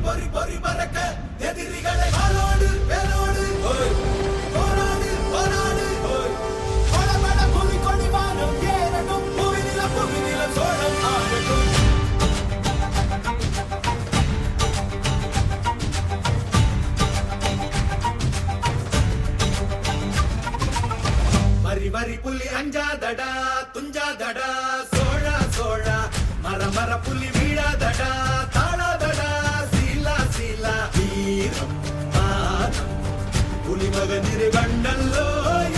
பொறி பொறி பறக்க எதிரிகளை வாளோடு வேலோடு போராடு போராடு படபட புவி கொடி வானம் ஏறட்டும் புவிநிலம் சோழம் ஆகட்டும். வரி வரி புலி அஞ்சாதடா துஞ்சாதடா சோழா சோழா மர மர புலி வீழாதடா தாழாதடா சீலா சீலா வீரம் மானம் புலி மகனிரு கண்டல்லோ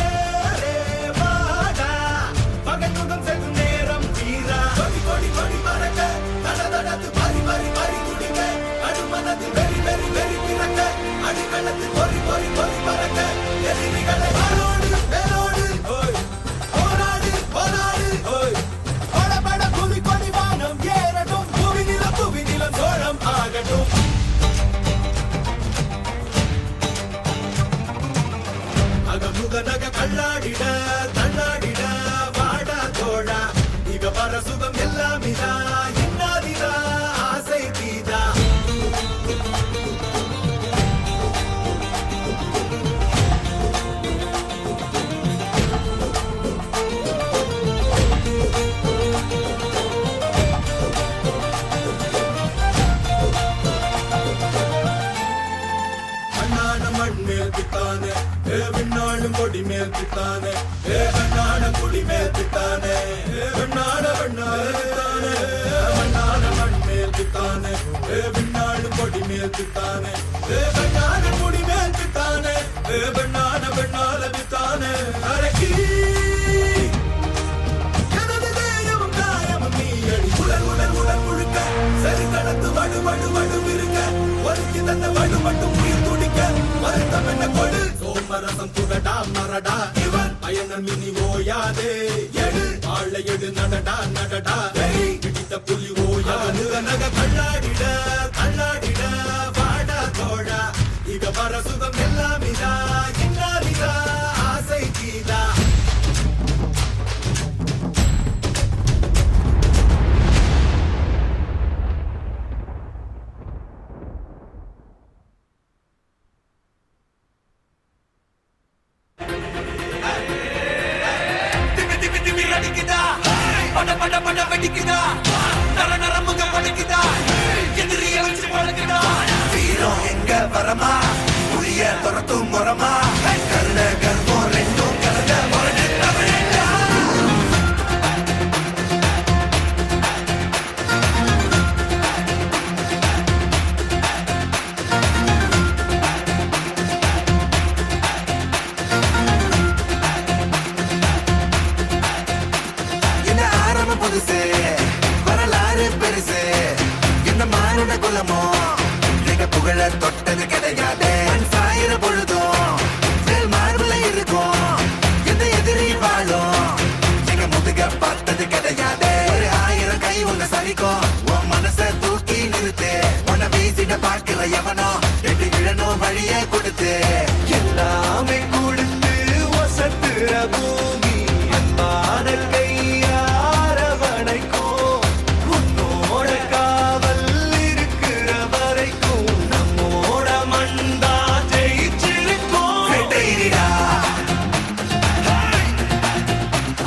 ஏரே வாடா பகல் முகம் செல்லும் நேரம் வீரா கொடி கொடி கொடி பறக்க தட தடத்து பறி பறி பறி துடிக்க அடுமனத்தில் வெறி வெறி வெறி பிறக்க அடிக்களத்தில் பொறி பொறி பொறி பறக்க எதிரிகளை வாளோடு வேலோடு போராடு போராடு படபட புவி கொடி வானம் ஏறட்டும் புவிநிலம் சோழம் ஆகட்டும். அகமுக நக கல்லாடிட தள்ளாடிட வாடா தோழா இக வர சுகம் எல்லாம் இதா இன்னாதிதா ஆசை தீதா. பித்தானே விண்ணாடும் கொடி மேல் பித்தானே வண்ணாட கொடி மேல் பித்தானே வண்ணாட வண்ணாட பித்தானே வண்ணாட மண் மேல் பித்தானே விண்ணாடும் கொடி மேல் பித்தானே வண்ணாட கொடி மேல் பித்தானே வண்ணாட வண்ணாட பித்தானே அரக்கி எனது தேயமும் காயமும் நீ அடி உடல் உடல் உடல் முழுக்க சரி கடத்து வடு வடு வடு இருக்க ஒதுக்கி தந்த வடு மட்டும் உயிர் துடிக்க வருத்தம் என்ன கொடு சோமரசம் புகடா மரடா இவன் பயணம் இனி ஓயாதே எடு வாழை எடு நடடா நடடா பிடித்த புலி ஓயாது நக கல்லாடிட கல்லாடிட வாடா தோழா இக வர சுகம் எல்லாம் இதா இன்னாரிதா ஆசை கீதா. வரமா புளிய துரத்தும் முறமா கருண கர்வம் ரெண்டும் கலந்த முரடு தமிழா. இந்த ஆரம்ப புதுசு வரலாறு பெருசு இந்த மானுட குலமோ புகழ தொட்டது கிடையாது சாயிர பொழுதும் மார்புல இருக்கும் எந்த எதிரி வாழும் எங்க முதுக பார்த்தது கிடையாது ஒரு 1000 கை உன்னை சரிக்கும் உன் மனச தூக்கி நிறுத்து உன்னை வீசிட பார்க்கிற எவனோ எட்டு விழணும் வழியை கொடுத்து எல்லாமே கொடுத்து வசத்துற பூமி அன்பான கையார வணைக்கும் உன்னோட காவல் இருக்கிற வரைக்கும் நம்மோட மண்டா ஜெயிச்சிருக்கும்.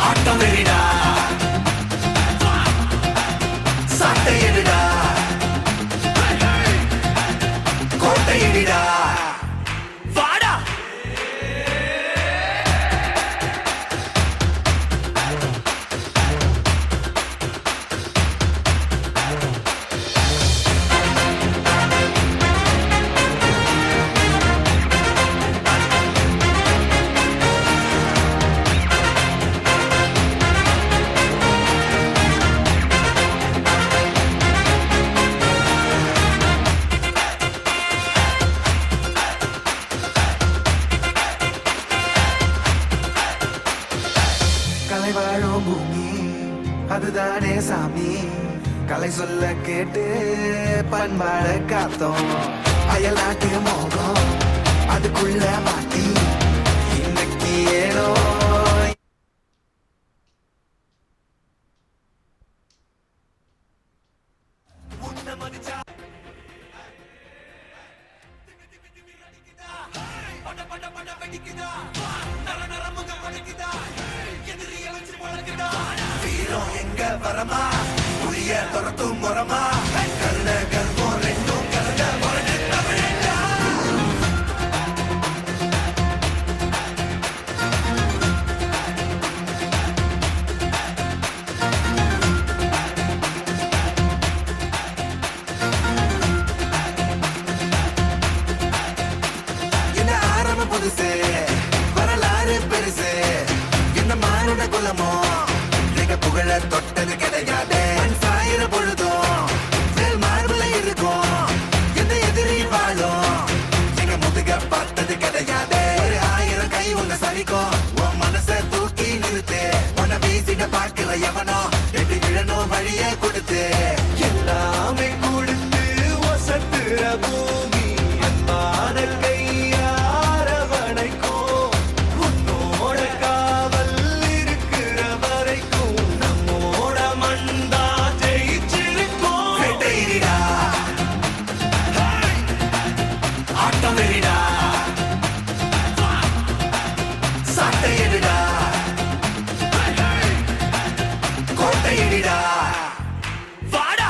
ஆட்டம் வெறிடா சாட்டை எடுடா கோட்டை எடிடா வாடா. கலை வாழும் பூமி அதுதானே சாமி கலை சொல்ல கேட்டு பண்பாட காத்தோம் அயல் நாட்டு மோகம் அதுக்குள்ள மாட்டி இன்னைக்கு ஏனோ வெடிக்குதா நர நர முகம் வலிக்குதா எதிரிய வச்சு பழகுதா வீரம் எங்க வரமா புளிய துரத்தும் முறமா கருண கர்வம் ரெண்டும் கலந்த முரடு தமிழா என்ன ஆரம்ப புதுசு வரலாறு பெருசு என்ன மானுட குலமோ புகழ தொட்டது கிடையாது சாயிர பொழுதும் மேல் மார்புல இருக்கும் எந்த எதிரி வாழும் எங்க முதுக பார்த்தது கிடையாது ஒரு 1000 கை உன்னை சரிக்கும் உன் மனச தூக்கி நிறுத்து உன்னை வீசிட பார்க்கிற எவனோ எட்டு விழணும் வழிய கொடுத்து எல்லாமே கொடுத்து வசத்துற பூமி அன்பான கையாரவணைக்கும் உன்னோட காவல் இருக்கிற வரைக்கும் நம்மோட மண்டா ஜெயிச்சிருக்கும் வெட்டையிடா ஆட்டம் வெறிடா சாட்டையிடா கோட்டையிடா வாடா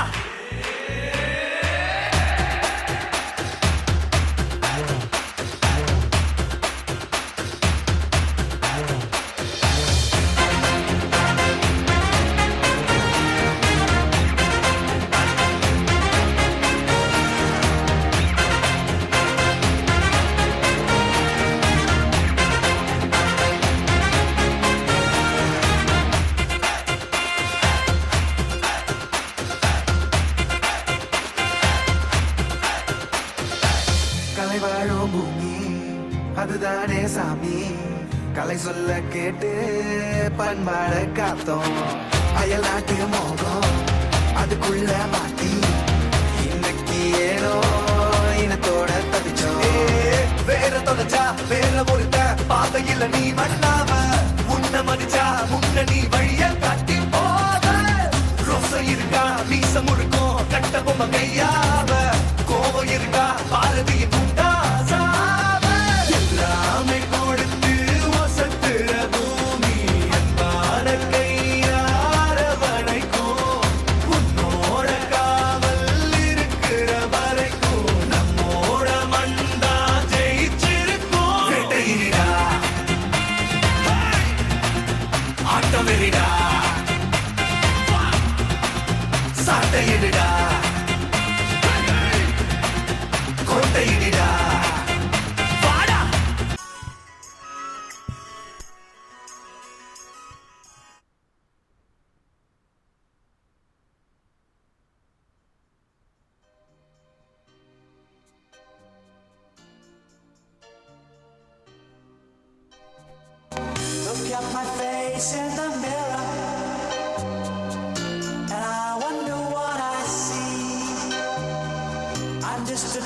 கலை வாழும் பூமி அதுதானே சாமி கலை சொல்ல கேட்டு பண்பாட காத்தோம் அயல் நாட்டு மோகம் அதுக்குள்ள மாட்டி இன்னைக்கு ஏனோ இனத்தோட தவிச்சோம் வேற தொலைச்சா வேற ஒருத்த பாதையில நீ மண்ணாம உன்ன மதிச்சா முன்ன நீ வழிய காட்டி போத ரோசை இருக்கா மீச முழுக்கும் கட்ட பொம்மை கையாவ கோபம் இருக்கா பாரதியின் உண்டாசாவ எல்லாமே கொடுத்து வசத்துற பூமி அன்பான கையாரவணைக்கும் உன்னோட காவல் இருக்கிற வரைக்கும் நம்மோட மண்டா ஜெயிச்சிருக்கும் வெட்டையிடா ஆட்டம் வெறிடா சாட்டையிடா கோட்டையிடா வாடா Look at my face in the mirror, and I wonder what I see. I'm just a